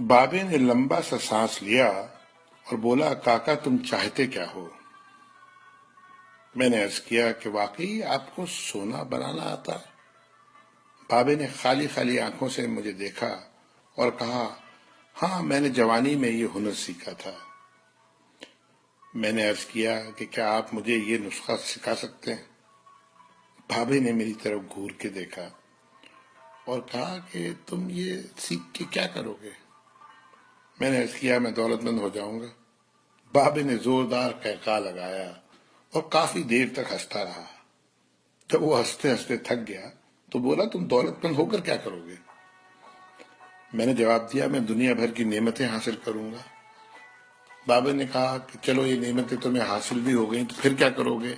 بابے نے لمبا سا سانس لیا اور بولا، کاکا تم چاہتے کیا ہو؟ میں نے عرض کیا کہ واقعی آپ کو سونا بنانا آتا ہے؟ بابے نے خالی خالی آنکھوں سے مجھے دیکھا اور کہا، ہاں میں نے جوانی میں یہ ہنر سیکھا تھا۔ میں نے عرض کیا کہ کیا آپ مجھے یہ نسخہ سکھا سکتے ہیں؟ بابے نے میری طرف گھور کے دیکھا اور کہا کہ تم یہ سیکھ کے کیا کرو گے؟ میں نے عرض کیا میں دولت مند ہو جاؤں گا۔ بابے نے زوردار قہقہہ لگایا اور کافی دیر تک ہنستا رہا۔ جب وہ ہنستے ہنستے تھک گیا تو بولا، تم دولت مند ہو کر کیا کرو گے؟ میں نے جواب دیا، میں دنیا بھر کی نعمتیں حاصل کروں گا۔ بابا نے کہا کہ چلو یہ نعمتیں تمہیں حاصل بھی ہو گئیں تو پھر کیا کرو گے؟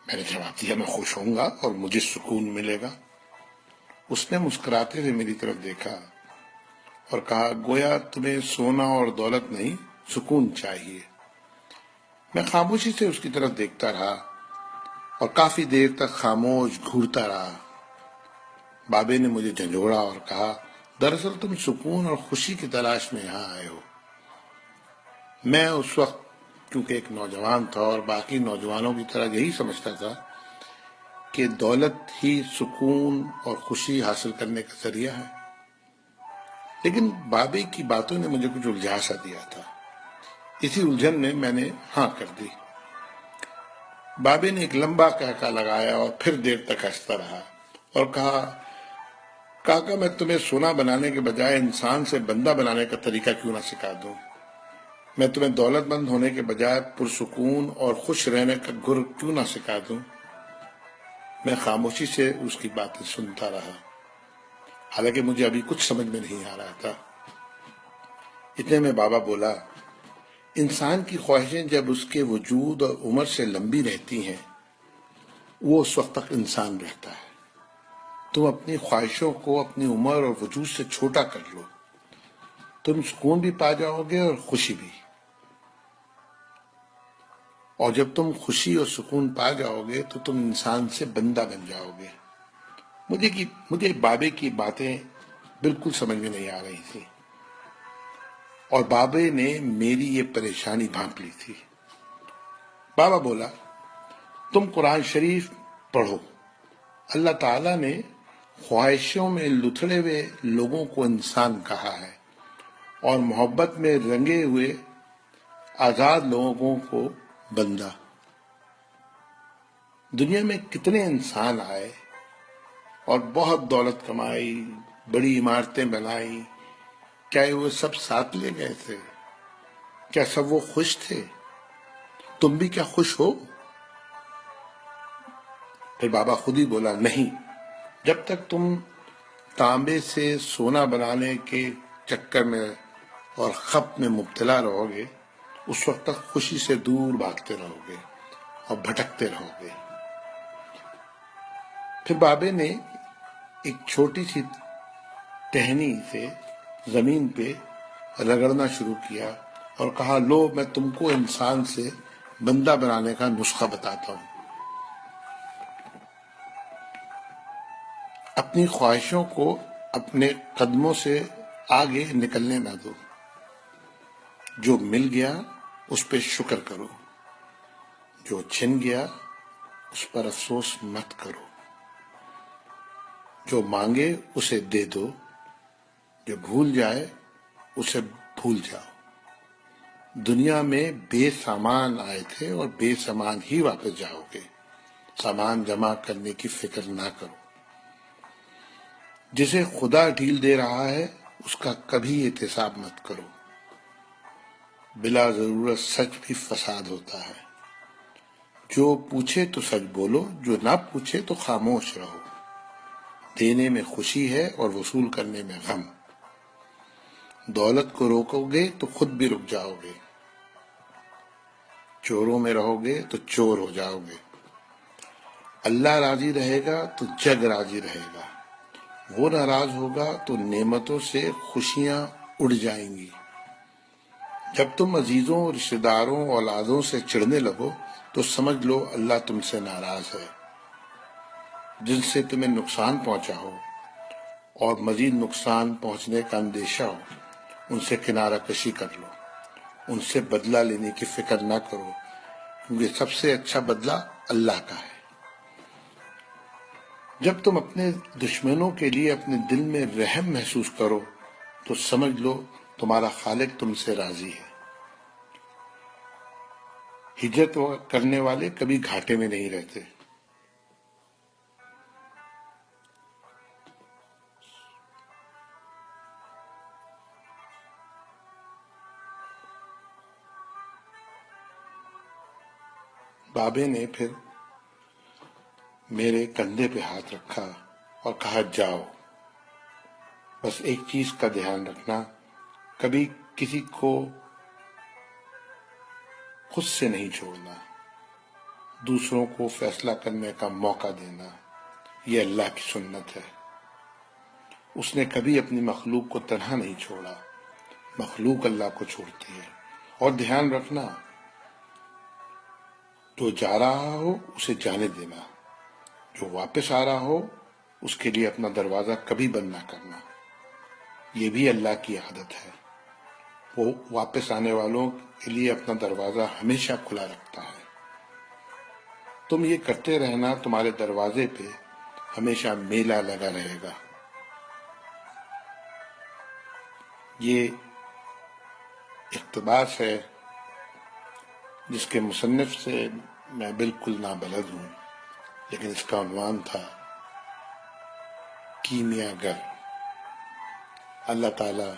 میں نے جواب دیا، میں خوش ہوں گا اور مجھے سکون ملے گا۔ اس نے مسکراتے ہوئے میری طرف دیکھا اور کہا، گویا تمہیں سونا اور دولت نہیں، سکون چاہیے۔ میں خاموشی سے اس کی طرف دیکھتا رہا اور کافی دیر تک خاموش گھورتا رہا۔ بابے نے مجھے جھنجھوڑا اور کہا، دراصل تم سکون اور خوشی کی تلاش میں یہاں آئے ہو۔ میں اس وقت کیونکہ ایک نوجوان تھا اور باقی نوجوانوں کی طرح یہی سمجھتا تھا کہ دولت ہی سکون اور خوشی حاصل کرنے کا ذریعہ ہے، لیکن بابے کی باتوں نے مجھے کچھ الجھا سا دیا تھا۔ اسی الجھن میں نے ہاں کر دی۔ بابے نے ایک لمبا قہقہہ لگایا اور پھر دیر تک ہنستا رہا اور کہا، کاکا میں تمہیں سونا بنانے کے بجائے انسان سے بندہ بنانے کا طریقہ کیوں نہ سکھا دوں؟ میں تمہیں دولت مند ہونے کے بجائے پرسکون اور خوش رہنے کا گر کیوں نہ سکھا دوں؟ میں خاموشی سے اس کی باتیں سنتا رہا، حالانکہ مجھے ابھی کچھ سمجھ میں نہیں آ رہا تھا۔ اتنے میں بابا بولا، انسان کی خواہشیں جب اس کے وجود اور عمر سے لمبی رہتی ہیں وہ اس وقت تک انسان رہتا ہے۔ تم اپنی خواہشوں کو اپنی عمر اور وجود سے چھوٹا کر لو، تم سکون بھی پا جاؤ گے اور خوشی بھی۔ اور جب تم خوشی اور سکون پا جاؤ گے تو تم انسان سے بندہ بن جاؤ گے۔ مجھے بابے کی باتیں بالکل سمجھ میں نہیں آ رہی تھی اور بابے نے میری یہ پریشانی بھانپ لی تھی۔ بابا بولا، تم قرآن شریف پڑھو۔ اللہ تعالیٰ نے خواہشوں میں لتھڑے ہوئے لوگوں کو انسان کہا ہے اور محبت میں رنگے ہوئے آزاد لوگوں کو بندہ۔ دنیا میں کتنے انسان آئے اور بہت دولت کمائی، بڑی عمارتیں بنائی، کیا وہ سب ساتھ لے گئے تھے؟ کیا سب وہ خوش تھے؟ تم بھی کیا خوش ہو؟ پھر بابا خود ہی بولا، نہیں، جب تک تم تانبے سے سونا بنانے کے چکر میں اور خپ میں مبتلا رہو گے اس وقت تک خوشی سے دور بھاگتے رہو گے اور بھٹکتے رہو گے۔ پھر بابے نے ایک چھوٹی سی ٹہنی سے زمین پہ رگڑنا شروع کیا اور کہا، لو میں تم کو انسان سے بندہ بنانے کا نسخہ بتاتا ہوں۔ اپنی خواہشوں کو اپنے قدموں سے آگے نکلنے نہ دو۔ جو مل گیا اس پہ شکر کرو، جو چھن گیا اس پر افسوس مت کرو۔ جو مانگے اسے دے دو، جو بھول جائے اسے بھول جاؤ۔ دنیا میں بے سامان آئے تھے اور بے سامان ہی واپس جاؤ گے۔ سامان جمع کرنے کی فکر نہ کرو۔ جسے خدا ڈھیل دے رہا ہے اس کا کبھی احتساب مت کرو۔ بلا ضرورت سچ بھی فساد ہوتا ہے۔ جو پوچھے تو سچ بولو، جو نہ پوچھے تو خاموش رہو۔ دینے میں خوشی ہے اور وصول کرنے میں غم۔ دولت کو روکو گے تو خود بھی رک جاؤ گے۔ چوروں میں رہو گے تو چور ہو جاؤ گے۔ اللہ راضی رہے گا تو جگ راضی رہے گا، وہ ناراض ہوگا تو نعمتوں سے خوشیاں اڑ جائیں گی۔ جب تم عزیزوں، رشتہ داروں، اولادوں سے چڑھنے لگو تو سمجھ لو اللہ تم سے ناراض ہے۔ جن سے تمہیں نقصان پہنچا ہو اور مزید نقصان پہنچنے کا اندیشہ ہو ان سے کنارہ کشی کر لو، ان سے بدلہ لینے کی فکر نہ کرو، کیونکہ سب سے اچھا بدلہ اللہ کا ہے۔ جب تم اپنے دشمنوں کے لیے اپنے دل میں رحم محسوس کرو تو سمجھ لو تمہارا خالق تم سے راضی ہے۔ ہجرت کرنے والے کبھی گھاٹے میں نہیں رہتے۔ بابے نے پھر میرے کندھے پہ ہاتھ رکھا اور کہا جاؤ، بس ایک چیز کا دھیان رکھنا، کبھی کسی کو خود سے نہیں چھوڑنا، دوسروں کو فیصلہ کرنے کا موقع دینا، یہ اللہ کی سنت ہے۔ اس نے کبھی اپنی مخلوق کو تنہا نہیں چھوڑا، مخلوق اللہ کو چھوڑتی ہے۔ اور دھیان رکھنا، جو جا رہا ہو اسے جانے دینا، جو واپس آ رہا ہو اس کے لیے اپنا دروازہ کبھی بند نہ کرنا، یہ بھی اللہ کی عادت ہے۔ وہ واپس آنے والوں کے لیے اپنا دروازہ ہمیشہ کھلا رکھتا ہے۔ تم یہ کرتے رہنا، تمہارے دروازے پہ ہمیشہ میلہ لگا رہے گا۔ یہ اقتباس ہے جس کے مصنف سے میں بالکل نابلد ہوں، لیکن اس کا عنوان تھا کیمیا گر۔ اللہ تعالی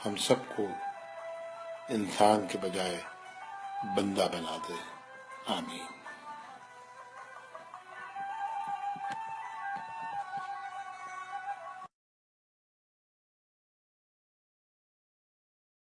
ہم سب کو انسان کے بجائے بندہ بنا دے، آمین۔